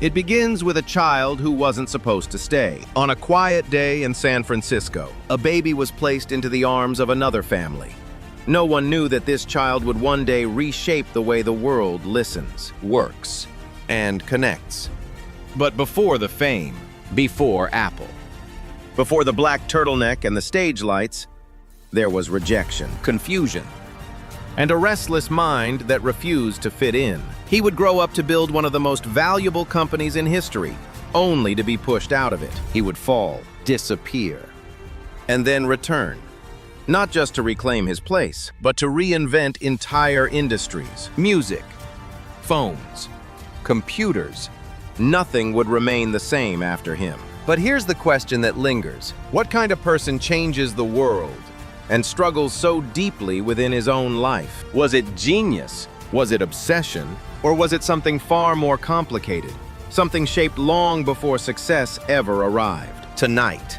It begins with a child who wasn't supposed to stay. On a quiet day in San Francisco, a baby was placed into the arms of another family. No one knew that this child would one day reshape the way the world listens, works, and connects. But before the fame, before Apple, before the black turtleneck and the stage lights, there was rejection, confusion, and a restless mind that refused to fit in. He would grow up to build one of the most valuable companies in history, only to be pushed out of it. He would fall, disappear, and then return. Not just to reclaim his place, but to reinvent entire industries. Music, phones, computers. Nothing would remain the same after him. But here's the question that lingers. What kind of person changes the world and struggles so deeply within his own life? Was it genius? Was it obsession? Or was it something far more complicated? Something shaped long before success ever arrived? Tonight,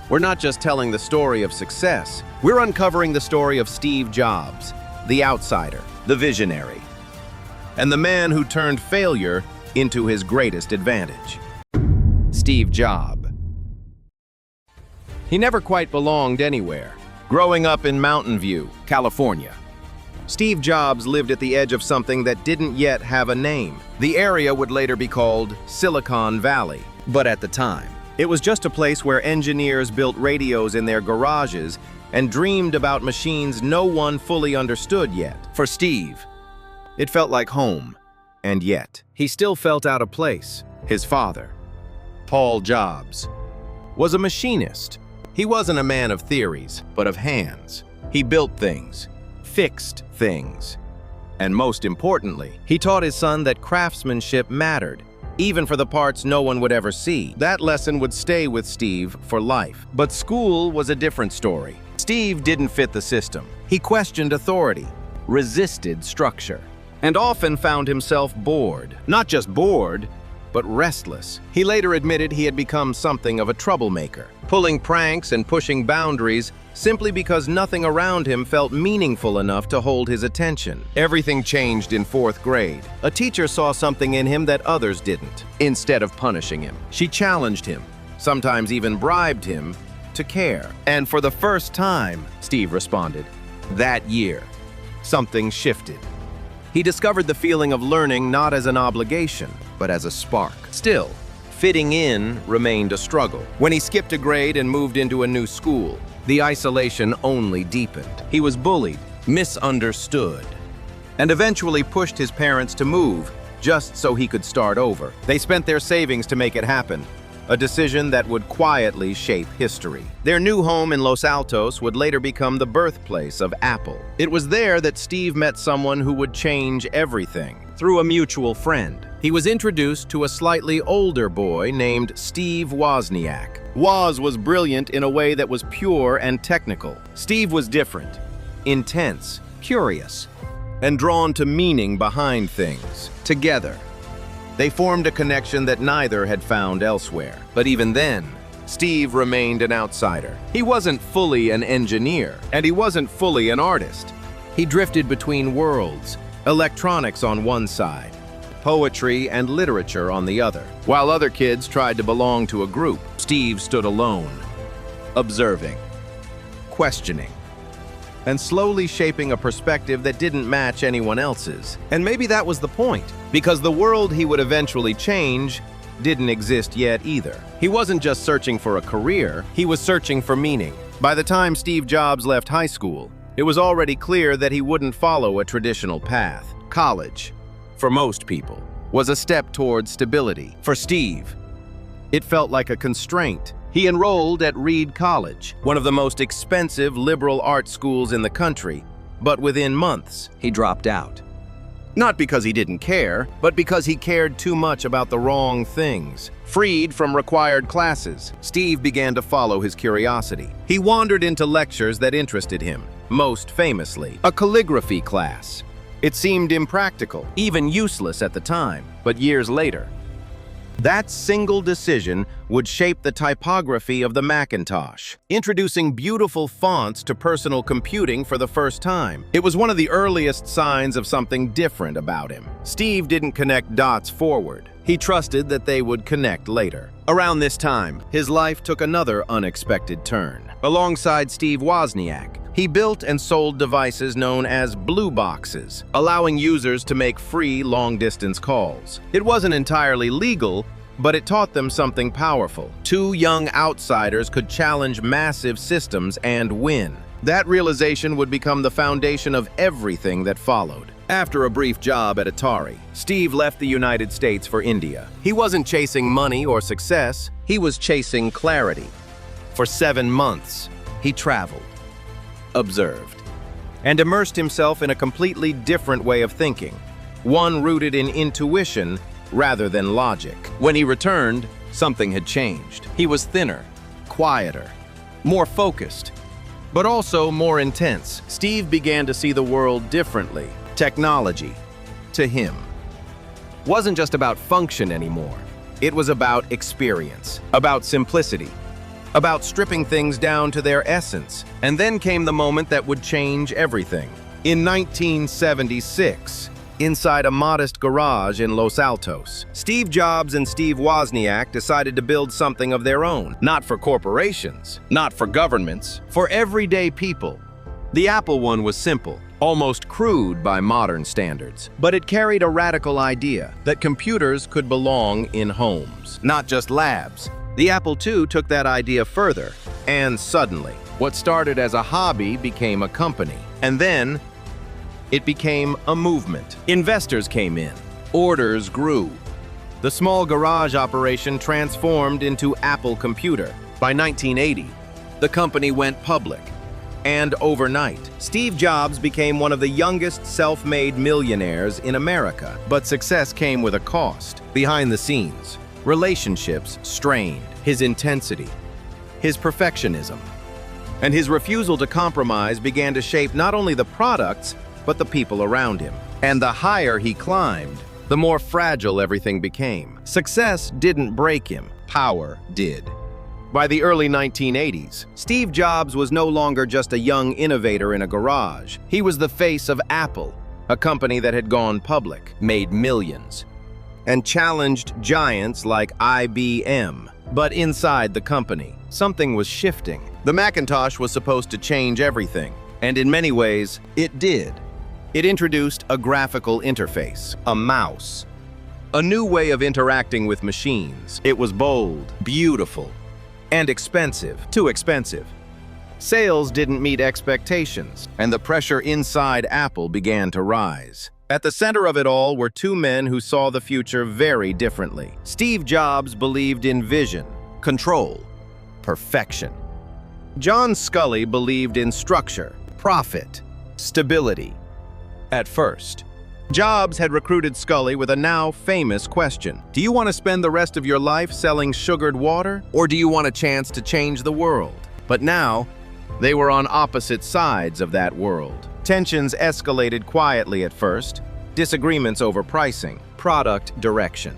we're not just telling the story of success, we're uncovering the story of Steve Jobs, the outsider, the visionary, and the man who turned failure into his greatest advantage. Steve Jobs. He never quite belonged anywhere. Growing up in Mountain View, California, Steve Jobs lived at the edge of something that didn't yet have a name. The area would later be called Silicon Valley. But at the time, it was just a place where engineers built radios in their garages and dreamed about machines no one fully understood yet. For Steve, it felt like home. And yet, he still felt out of place. His father, Paul Jobs, was a machinist. He wasn't a man of theories, but of hands. He built things, fixed things. And most importantly, he taught his son that craftsmanship mattered, even for the parts no one would ever see. That lesson would stay with Steve for life. But school was a different story. Steve didn't fit the system. He questioned authority, resisted structure, and often found himself bored. Not just bored, but restless. He later admitted he had become something of a troublemaker, pulling pranks and pushing boundaries simply because nothing around him felt meaningful enough to hold his attention. Everything changed in 4th grade. A teacher saw something in him that others didn't. Instead of punishing him, she challenged him, sometimes even bribed him to care. And for the first time, Steve responded, that year, something shifted. He discovered the feeling of learning not as an obligation, but as a spark. Still, fitting in remained a struggle. When he skipped a grade and moved into a new school, the isolation only deepened. He was bullied, misunderstood, and eventually pushed his parents to move just so he could start over. They spent their savings to make it happen, a decision that would quietly shape history. Their new home in Los Altos would later become the birthplace of Apple. It was there that Steve met someone who would change everything. Through a mutual friend, he was introduced to a slightly older boy named Steve Wozniak. Woz was brilliant in a way that was pure and technical. Steve was different, intense, curious, and drawn to meaning behind things. Together, they formed a connection that neither had found elsewhere. But even then, Steve remained an outsider. He wasn't fully an engineer, and he wasn't fully an artist. He drifted between worlds, electronics on one side, poetry and literature on the other. While other kids tried to belong to a group, Steve stood alone, observing, questioning, and slowly shaping a perspective that didn't match anyone else's. And maybe that was the point, because the world he would eventually change didn't exist yet either. He wasn't just searching for a career, he was searching for meaning. By the time Steve Jobs left high school, it was already clear that he wouldn't follow a traditional path. College, for most people, was a step toward stability. For Steve, it felt like a constraint. He enrolled at Reed College, one of the most expensive liberal arts schools in the country, but within months, he dropped out. Not because he didn't care, but because he cared too much about the wrong things. Freed from required classes, Steve began to follow his curiosity. He wandered into lectures that interested him, most famously, a calligraphy class. It seemed impractical, even useless at the time, but years later, that single decision would shape the typography of the Macintosh, introducing beautiful fonts to personal computing for the first time. It was one of the earliest signs of something different about him. Steve didn't connect dots forward. He trusted that they would connect later. Around this time, his life took another unexpected turn. Alongside Steve Wozniak, he built and sold devices known as blue boxes, allowing users to make free long-distance calls. It wasn't entirely legal, but it taught them something powerful. Two young outsiders could challenge massive systems and win. That realization would become the foundation of everything that followed. After a brief job at Atari, Steve left the United States for India. He wasn't chasing money or success, he was chasing clarity. For 7 months, he traveled, observed, and immersed himself in a completely different way of thinking, one rooted in intuition rather than logic. When he returned, something had changed. He was thinner, quieter, more focused, but also more intense. Steve began to see the world differently. Technology, to him, wasn't just about function anymore. It was about experience, about simplicity, about stripping things down to their essence. And then came the moment that would change everything. In 1976, inside a modest garage in Los Altos, Steve Jobs and Steve Wozniak decided to build something of their own. Not for corporations, not for governments, for everyday people. The Apple one was simple, almost crude by modern standards, but it carried a radical idea that computers could belong in homes, not just labs. The Apple II took that idea further, and suddenly, what started as a hobby became a company. And then, it became a movement. Investors came in. Orders grew. The small garage operation transformed into Apple Computer. By 1980, the company went public. And overnight, Steve Jobs became one of the youngest self-made millionaires in America. But success came with a cost. Behind the scenes, relationships strained. His intensity, his perfectionism, and his refusal to compromise began to shape not only the products, but the people around him. And the higher he climbed, the more fragile everything became. Success didn't break him, power did. By the early 1980s, Steve Jobs was no longer just a young innovator in a garage. He was the face of Apple, a company that had gone public, made millions, and challenged giants like IBM. But inside the company, something was shifting. The Macintosh was supposed to change everything, and in many ways, it did. It introduced a graphical interface, a mouse, a new way of interacting with machines. It was bold, beautiful, and expensive, too expensive. Sales didn't meet expectations, and the pressure inside Apple began to rise. At the center of it all were two men who saw the future very differently. Steve Jobs believed in vision, control, perfection. John Sculley believed in structure, profit, stability. At first, Jobs had recruited Sculley with a now famous question. Do you want to spend the rest of your life selling sugared water, or do you want a chance to change the world? But now, they were on opposite sides of that world. Tensions escalated quietly at first, disagreements over pricing, product direction,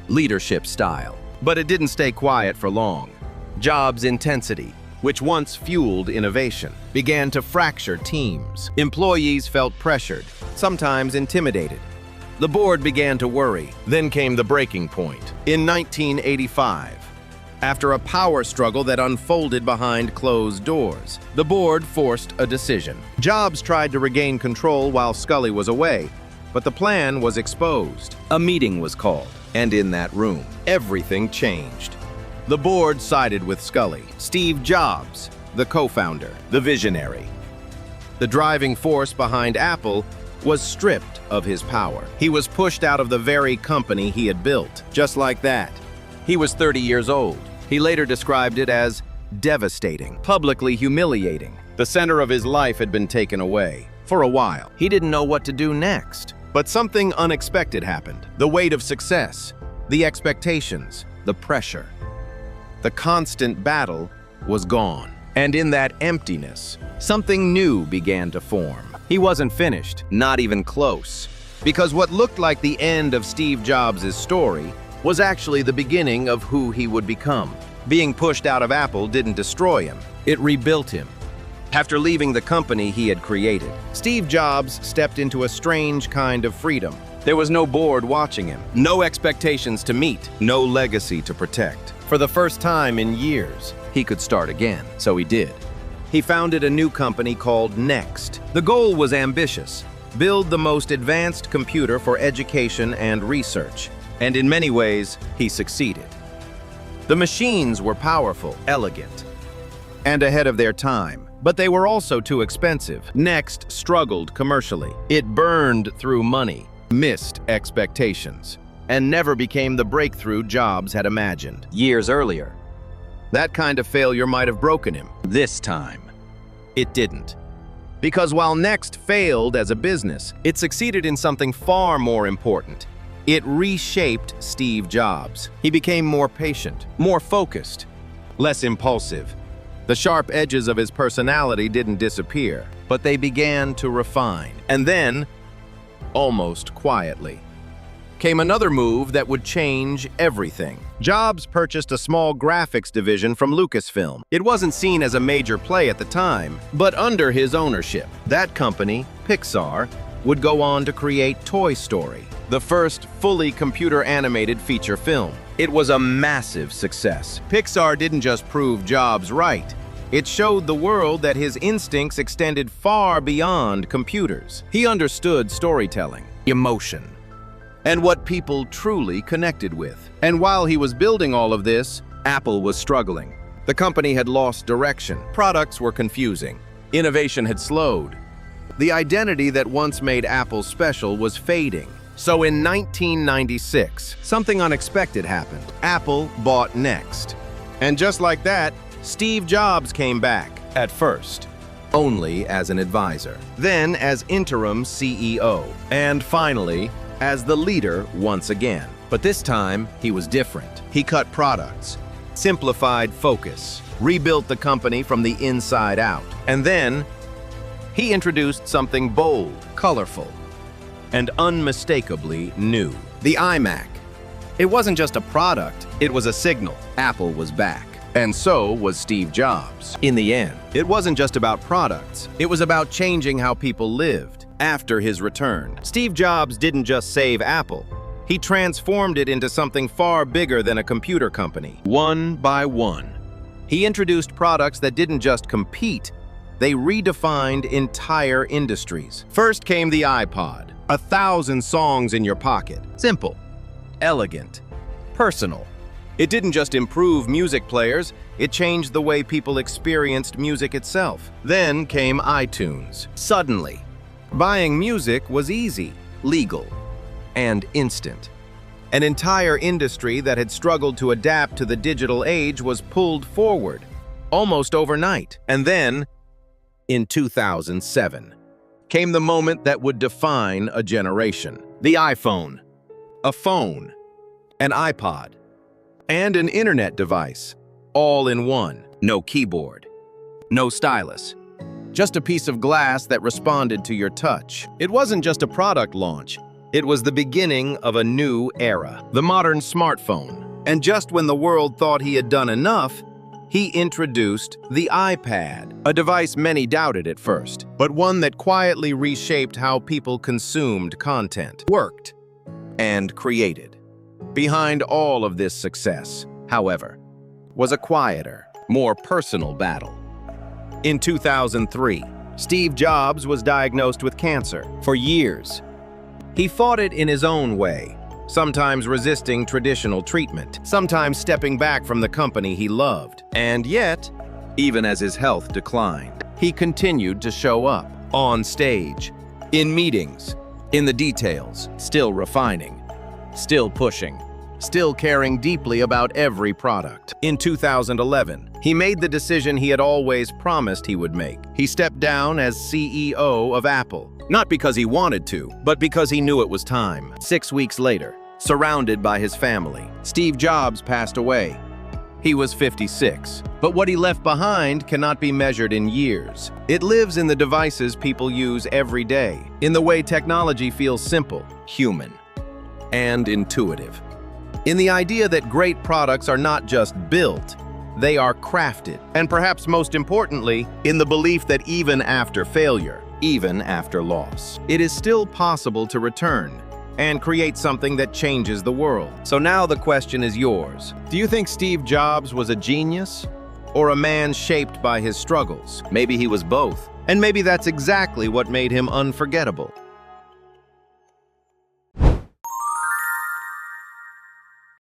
leadership style. But it didn't stay quiet for long. Jobs' intensity, which once fueled innovation, began to fracture teams. Employees felt pressured, sometimes intimidated. The board began to worry. Then came the breaking point. In 1985, after a power struggle that unfolded behind closed doors, the board forced a decision. Jobs tried to regain control while Sculley was away, but the plan was exposed. A meeting was called, and in that room, everything changed. The board sided with Sculley. Steve Jobs, the co-founder, the visionary, the driving force behind Apple, was stripped of his power. He was pushed out of the very company he had built. Just like that. He was 30 years old. He later described it as devastating, publicly humiliating. The center of his life had been taken away. For a while, he didn't know what to do next. But something unexpected happened. The weight of success, the expectations, the pressure, the constant battle was gone. And in that emptiness, something new began to form. He wasn't finished, not even close. Because what looked like the end of Steve Jobs' story was actually the beginning of who he would become. Being pushed out of Apple didn't destroy him, it rebuilt him. After leaving the company he had created, Steve Jobs stepped into a strange kind of freedom. There was no board watching him, no expectations to meet, no legacy to protect. For the first time in years, he could start again, so he did. He founded a new company called Next. The goal was ambitious: build the most advanced computer for education and research. And in many ways, he succeeded. The machines were powerful, elegant, and ahead of their time. But they were also too expensive. Next struggled commercially. It burned through money, missed expectations, and never became the breakthrough Jobs had imagined years earlier. That kind of failure might have broken him. This time, it didn't. Because while Next failed as a business, it succeeded in something far more important. It reshaped Steve Jobs. He became more patient, more focused, less impulsive. The sharp edges of his personality didn't disappear, but they began to refine. And then, almost quietly, came another move that would change everything. Jobs purchased a small graphics division from Lucasfilm. It wasn't seen as a major play at the time, but under his ownership, that company, Pixar, would go on to create Toy Story, the first fully computer-animated feature film. It was a massive success. Pixar didn't just prove Jobs right. It showed the world that his instincts extended far beyond computers. He understood storytelling, emotion, and what people truly connected with. And while he was building all of this, Apple was struggling. The company had lost direction. Products were confusing. Innovation had slowed. The identity that once made Apple special was fading. So in 1996, something unexpected happened. Apple bought Next. And just like that, Steve Jobs came back, at first only as an advisor, then as interim CEO, and finally as the leader once again. But this time, he was different. He cut products, simplified focus, rebuilt the company from the inside out. And then, he introduced something bold, colorful, and unmistakably new. The iMac. It wasn't just a product, it was a signal. Apple was back. And so was Steve Jobs. In the end, it wasn't just about products. It was about changing how people lived. After his return, Steve Jobs didn't just save Apple. He transformed it into something far bigger than a computer company. One by one, he introduced products that didn't just compete, they redefined entire industries. First came the iPod, 1,000 songs in your pocket. Simple, elegant, personal. It didn't just improve music players, it changed the way people experienced music itself. Then came iTunes. Suddenly, buying music was easy, legal, and instant. An entire industry that had struggled to adapt to the digital age was pulled forward, almost overnight. And then, in 2007, came the moment that would define a generation. The iPhone, a phone, an iPod, and an internet device, all in one. No keyboard, no stylus, just a piece of glass that responded to your touch. It wasn't just a product launch, it was the beginning of a new era, the modern smartphone. And just when the world thought he had done enough, he introduced the iPad, a device many doubted at first, but one that quietly reshaped how people consumed content, worked, and created. Behind all of this success, however, was a quieter, more personal battle. In 2003, Steve Jobs was diagnosed with cancer. For years, he fought it in his own way, sometimes resisting traditional treatment, sometimes stepping back from the company he loved. And yet, even as his health declined, he continued to show up, on stage, in meetings, in the details, still refining, still pushing, still caring deeply about every product. In 2011, he made the decision he had always promised he would make. He stepped down as CEO of Apple, not because he wanted to, but because he knew it was time. 6 weeks later, surrounded by his family, Steve Jobs passed away. He was 56, but what he left behind cannot be measured in years. It lives in the devices people use every day, in the way technology feels simple, human, and intuitive. In the idea that great products are not just built, they are crafted. And perhaps most importantly, in the belief that even after failure, even after loss, it is still possible to return and create something that changes the world. So now the question is yours. Do you think Steve Jobs was a genius or a man shaped by his struggles? Maybe he was both. And maybe that's exactly what made him unforgettable.